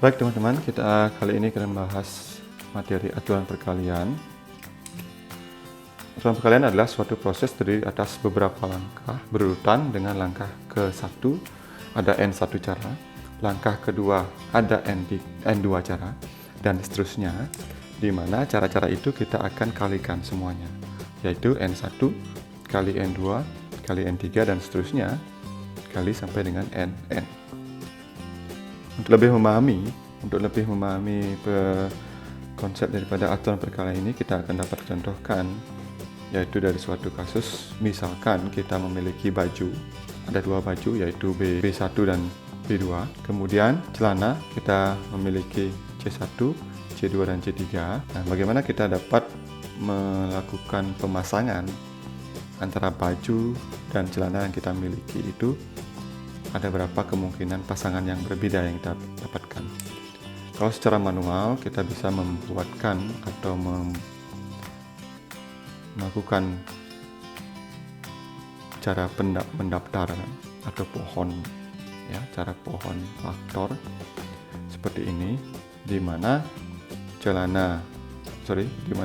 Baik teman-teman, kita kali ini akan membahas materi aturan perkalian. Aturan perkalian adalah suatu proses terdiri atas beberapa langkah berurutan. Dengan langkah ke-1 ada N1 cara, langkah kedua ada N2 cara, dan seterusnya, di mana cara-cara itu kita akan kalikan semuanya, yaitu N1 kali N2 kali N3 dan seterusnya, kali sampai dengan N. Untuk lebih memahami konsep daripada aturan perkalian ini, kita akan dapat contohkan, yaitu dari suatu kasus. Misalkan kita memiliki baju, ada dua baju, yaitu B1 dan B2. Kemudian celana kita memiliki C1, C2 dan C3. Nah, bagaimana kita dapat melakukan pemasangan antara baju dan celana yang kita miliki itu? Ada berapa kemungkinan pasangan yang berbeda yang kita dapatkan. Kalau secara manual kita bisa membuatkan atau melakukan cara pendaftaran atau pohon, ya, cara pohon faktor seperti ini, di mana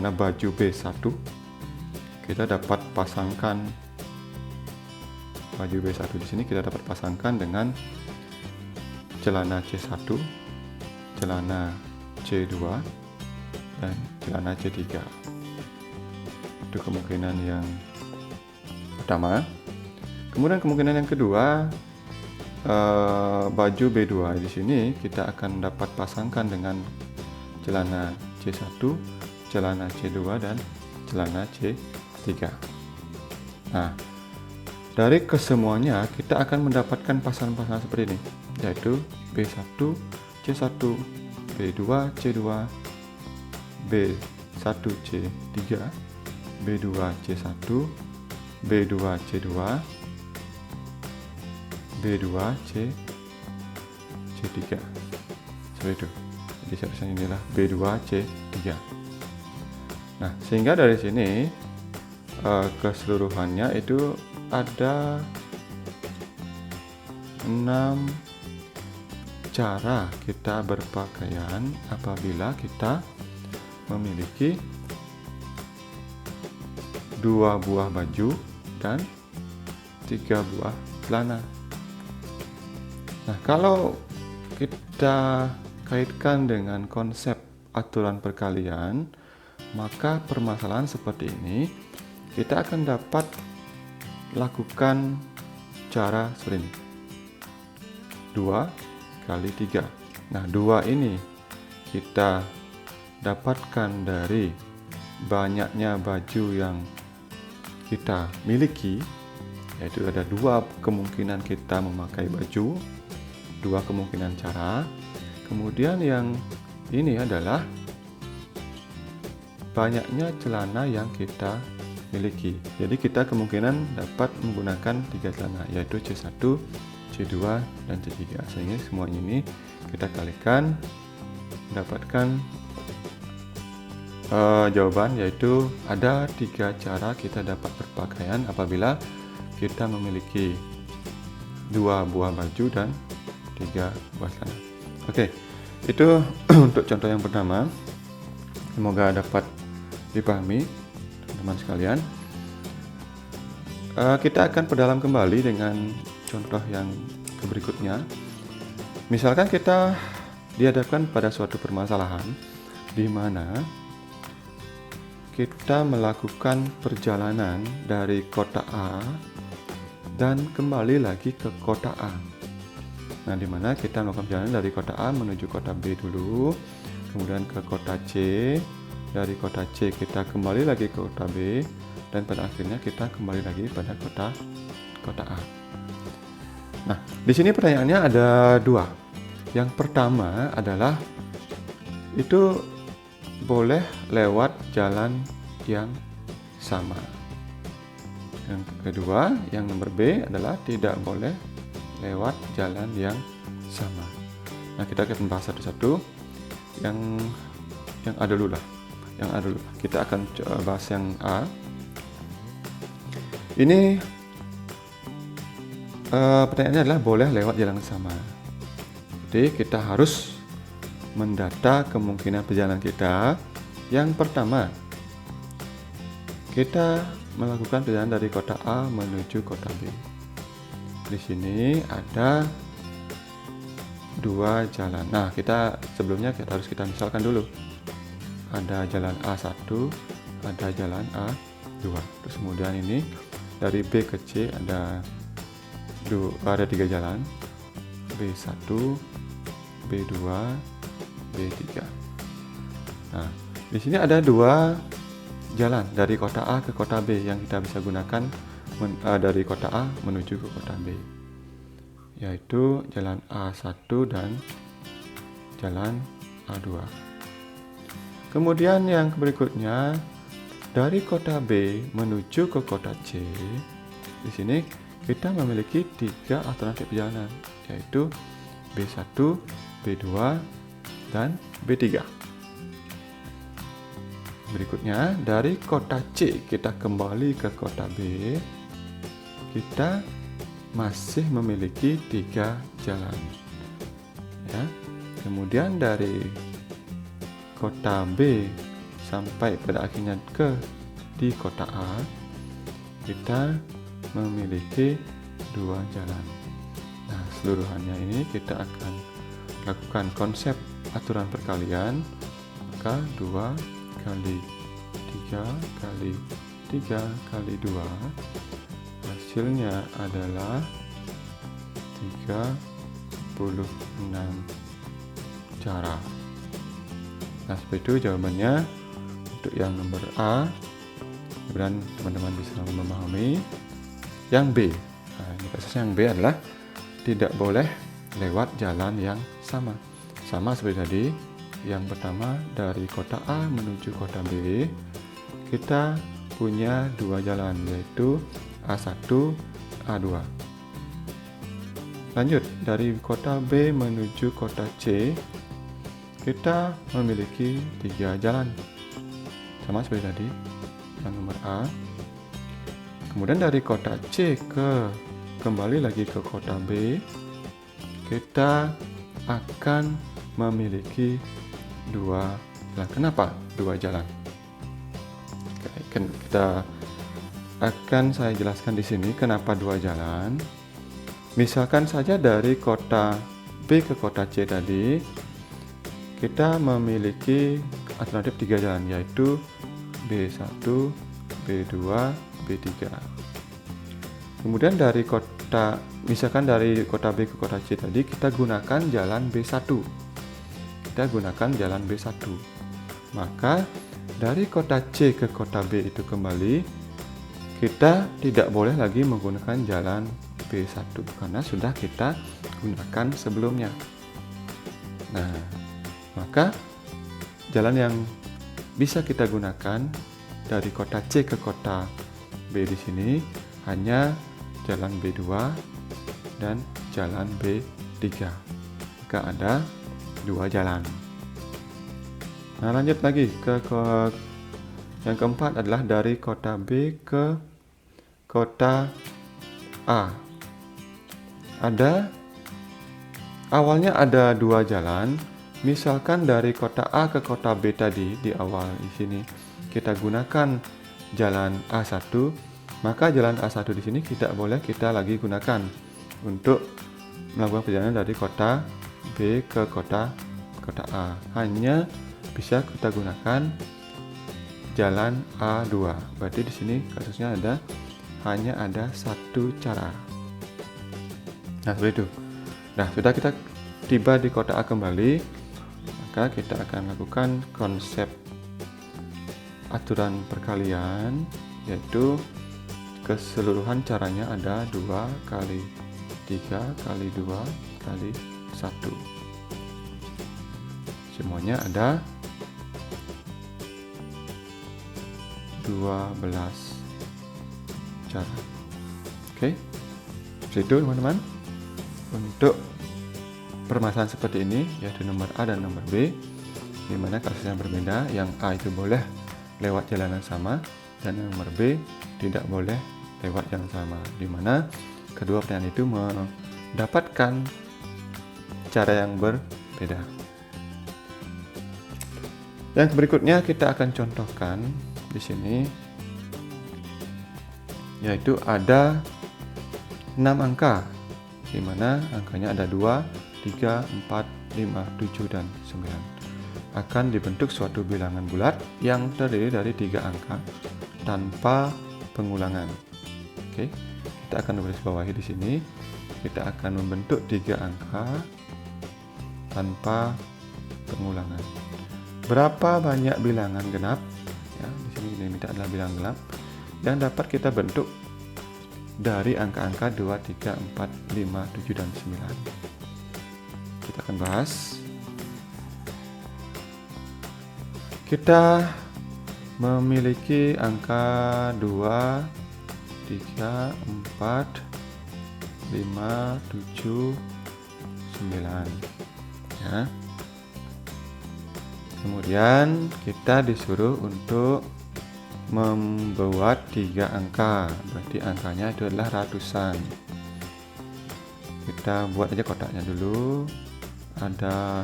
baju B1 kita dapat pasangkan baju B1 di sini kita dapat pasangkan dengan celana C1, celana C2 dan celana C3. Itu kemungkinan yang pertama. Kemudian kemungkinan yang kedua, baju B2 di sini kita akan dapat pasangkan dengan celana C1, celana C2 dan celana C3. Nah, dari kesemuanya kita akan mendapatkan pasangan-pasangan seperti ini, yaitu B1, C1, B2, C2, B1, C3, B2, C1, B2, C2, B2, C3. Seperti itu. Jadi seharusnya inilah B2, C3. Nah, sehingga dari sini keseluruhannya itu ada 6 cara kita berpakaian apabila kita memiliki 2 buah baju dan 3 buah celana. Nah, kalau kita kaitkan dengan konsep aturan perkalian, maka permasalahan seperti ini kita akan dapat lakukan cara seperti ini, 2 kali 3. Nah, 2 ini kita dapatkan dari banyaknya baju yang kita miliki, yaitu ada 2 kemungkinan kita memakai baju, 2 kemungkinan cara. Kemudian yang ini adalah banyaknya celana yang kita miliki. Jadi kita kemungkinan dapat menggunakan 3 celana, yaitu C1, C2 dan C3. Sehingga semua ini kita kalikan, mendapatkan jawaban, yaitu ada 3 cara kita dapat berpakaian apabila kita memiliki 2 buah baju dan 3 buah celana. Oke, itu untuk contoh yang pertama. Semoga dapat dipahami teman-teman sekalian. Kita akan perdalam kembali dengan contoh yang berikutnya. Misalkan kita dihadapkan pada suatu permasalahan di mana kita melakukan perjalanan dari kota A dan kembali lagi ke kota A. Nah, di mana kita melakukan perjalanan dari kota A menuju kota B dulu, kemudian ke kota C. Dari kota C kita kembali lagi ke kota B, dan pada akhirnya kita kembali lagi pada kota A. Nah, di sini pertanyaannya ada 2. Yang pertama adalah itu boleh lewat jalan yang sama. Yang kedua, yang nomor B adalah tidak boleh lewat jalan yang sama. Nah, kita akan bahas satu-satu. Yang A dulu lah. Kita akan bahas yang A. Ini pertanyaannya adalah boleh lewat jalan yang sama. Jadi kita harus mendata kemungkinan perjalanan kita. Yang pertama, kita melakukan perjalanan dari kota A menuju kota B. Di sini ada dua jalan. Nah, sebelumnya harus kita misalkan dulu. Ada jalan A1, ada jalan A2. Terus kemudian ini dari B ke C ada 3 jalan. B1, B2, B3. Nah, di sini ada 2 jalan dari kota A ke kota B yang kita bisa gunakan dari kota A menuju ke kota B, yaitu jalan A1 dan jalan A2. Kemudian yang berikutnya, dari kota B menuju ke kota C, di sini kita memiliki 3 alternatif perjalanan, yaitu B1, B2, dan B3. Berikutnya, dari kota C kita kembali ke kota B, kita masih memiliki 3 jalan. Ya. Kemudian dari kota B sampai pada akhirnya di kota A, kita memiliki 2 jalan. Nah, seluruhannya ini kita akan lakukan konsep aturan perkalian. Maka 2 kali 3 kali 3 kali 2, hasilnya adalah 36 cara. Nah, seperti itu jawabannya untuk yang nomor A. Mudah-mudahan teman-teman bisa memahami. Yang B, kasusnya yang B adalah tidak boleh lewat jalan yang sama seperti tadi. Yang pertama, dari kota A menuju kota B, kita punya 2 jalan, yaitu A1, A2. Lanjut, dari kota B menuju kota C, kita memiliki 3 jalan, sama seperti tadi yang nomor A. Kemudian dari kota C kembali lagi ke kota B, kita akan memiliki 2 jalan. Kenapa 2 jalan? Saya jelaskan di sini kenapa 2 jalan. Misalkan saja dari kota B ke kota C tadi, kita memiliki alternatif 3 jalan, yaitu B1, B2, B3. Kemudian misalkan dari kota B ke kota C tadi, kita gunakan jalan B1. Maka dari kota C ke kota B itu kembali, kita tidak boleh lagi menggunakan jalan B1 karena sudah kita gunakan sebelumnya. Nah, maka jalan yang bisa kita gunakan dari kota C ke kota B di sini hanya jalan B2 dan jalan B3. Maka ada 2 jalan. Nah, lanjut lagi ke yang keempat adalah dari kota B ke kota A. Awalnya ada 2 jalan. Misalkan dari kota A ke kota B tadi di awal di sini kita gunakan jalan A1, maka jalan A1 di sini tidak boleh kita lagi gunakan untuk melakukan perjalanan dari kota B ke kota A. Hanya bisa kita gunakan jalan A2. Berarti di sini kasusnya hanya ada 1 cara. Nah, seperti itu. Nah, sudah kita tiba di kota A kembali, maka kita akan lakukan konsep aturan perkalian, yaitu keseluruhan caranya ada 2 kali 3 kali 2 kali 1. Semuanya ada 12 cara. Oke, seperti itu teman-teman. Untuk permasalahan seperti ini, yaitu nomor A dan nomor B, di mana kasusnya berbeda. Yang A itu boleh lewat jalan yang sama, dan yang nomor B tidak boleh lewat jalan sama, di mana kedua pertanyaan itu mendapatkan cara yang berbeda. Yang berikutnya kita akan contohkan di sini, yaitu ada 6 angka, di mana angkanya ada 2, 3, 4, 5, 7, dan 9. Akan dibentuk suatu bilangan bulat yang terdiri dari 3 angka tanpa pengulangan. Oke, kita akan garis bawahi di sini. Kita akan membentuk 3 angka tanpa pengulangan. Berapa banyak bilangan genap? Ya, di sini diminta adalah bilangan genap yang dapat kita bentuk dari angka-angka 2, 3, 4, 5, 7, dan 9. Kita akan bahas. Kita memiliki angka 2, 3, 4, 5, 7, 9. Ya. Kemudian kita disuruh untuk membuat 3 angka, berarti angkanya itu adalah ratusan. Kita buat aja kotaknya dulu. Ada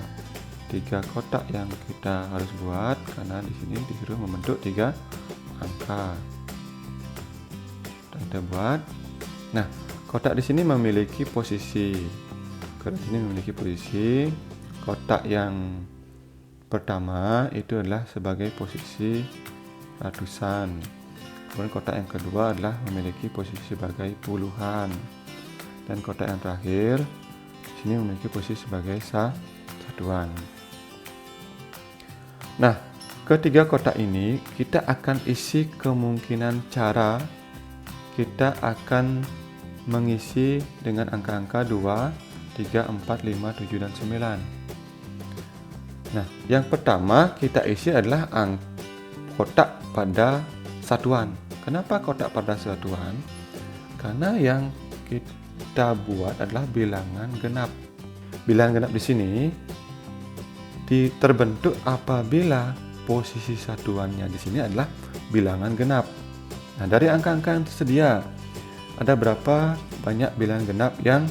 3 kotak yang kita harus buat karena di sini disuruh membentuk 3 angka. Kita buat. Nah, kotak di sini memiliki posisi. Kotak ini memiliki posisi. Kotak yang pertama itu adalah sebagai posisi ratusan. Kemudian kotak yang kedua adalah memiliki posisi sebagai puluhan. Dan kotak yang terakhir sini memiliki posisi sebagai satuan. Nah, ketiga kotak ini kita akan isi kemungkinan cara kita akan mengisi dengan angka-angka 2, 3, 4, 5, 7, dan 9. Nah, yang pertama kita isi adalah kotak pada satuan. Kenapa kotak pada satuan? Karena yang kita buat adalah bilangan genap. Bilangan genap di sini terbentuk apabila posisi satuannya di sini adalah bilangan genap. Nah, dari angka-angka yang tersedia, ada berapa banyak bilangan genap yang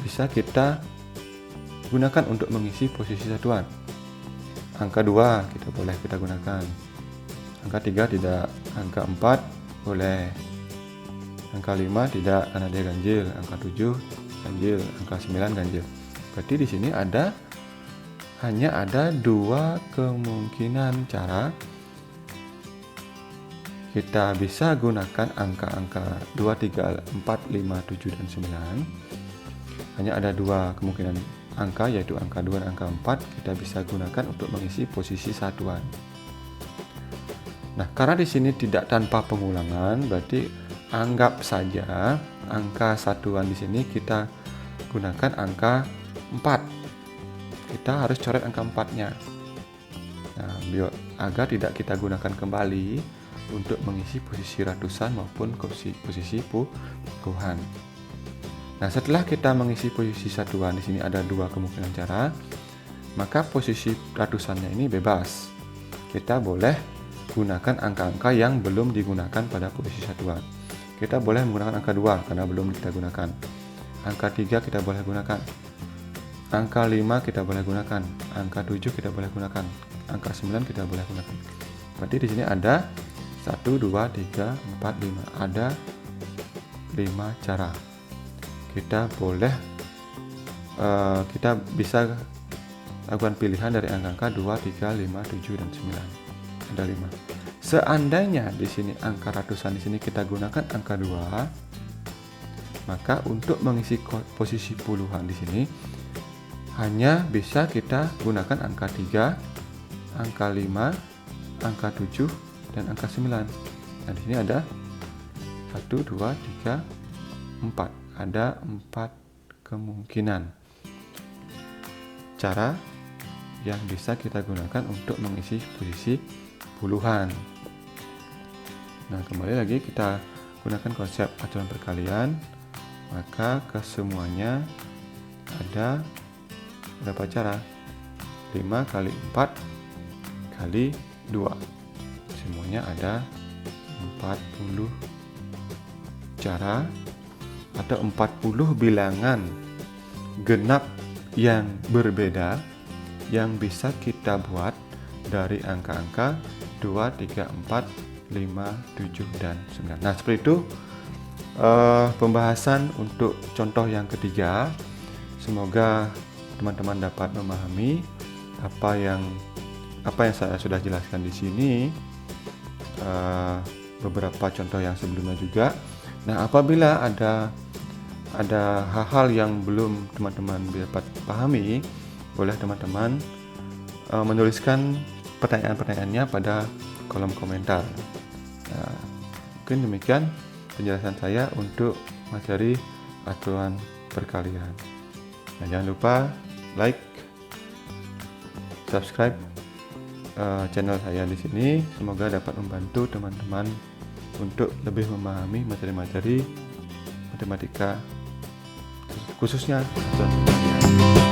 bisa kita gunakan untuk mengisi posisi satuan? Angka 2 kita gunakan. Angka 3 tidak, angka 4 boleh. Angka 5 tidak karena dia ganjil, angka 7 ganjil, angka 9 ganjil. Berarti di sini hanya ada 2 kemungkinan cara kita bisa gunakan angka-angka 2, 3, 4, 5, 7, dan 9. Hanya ada 2 kemungkinan angka, yaitu angka 2 dan angka 4 kita bisa gunakan untuk mengisi posisi satuan. Nah, karena di sini tidak tanpa pengulangan, berarti anggap saja angka satuan di sini kita gunakan angka 4. Kita harus coret angka 4-nya. Nah, agar tidak kita gunakan kembali untuk mengisi posisi ratusan maupun posisi puluhan. Nah, setelah kita mengisi posisi satuan, di sini ada 2 kemungkinan cara, maka posisi ratusannya ini bebas. Kita boleh gunakan angka-angka yang belum digunakan pada posisi satuan. Kita boleh menggunakan angka 2 karena belum kita gunakan. Angka 3 kita boleh gunakan. Angka 5 kita boleh gunakan. Angka 7 kita boleh gunakan. Angka 9 kita boleh gunakan. Berarti di sini ada 1, 2, 3, 4, 5. Ada 5 cara. Kita bisa lakukan pilihan dari angka-angka 2, 3, 5, 7, dan 9. Ada 5. Seandainya di sini angka ratusan di sini kita gunakan angka 2, maka untuk mengisi posisi puluhan di sini hanya bisa kita gunakan angka 3, angka 5, angka 7, dan angka 9. Nah, di sini ada 1, 2, 3, 4. Ada 4 kemungkinan cara yang bisa kita gunakan untuk mengisi posisi puluhan. Nah, kembali lagi kita gunakan konsep acuan perkalian, maka kesemuanya ada berapa cara? 5 kali 4 kali 2. Semuanya ada 40 cara atau 40 bilangan genap yang berbeda yang bisa kita buat dari angka-angka 2, 3, 4, 5, 7, dan 9. Nah, seperti itu pembahasan untuk contoh yang ketiga. Semoga teman-teman dapat memahami apa yang saya sudah jelaskan di sini, beberapa contoh yang sebelumnya juga. Nah, apabila ada hal-hal yang belum teman-teman dapat pahami, boleh teman-teman menuliskan pertanyaan-pertanyaannya pada kolom komentar. Nah, mungkin demikian penjelasan saya untuk materi aturan perkalian. Nah, jangan lupa like, subscribe channel saya di sini. Semoga dapat membantu teman-teman untuk lebih memahami materi-materi matematika, khususnya aturan perkalian.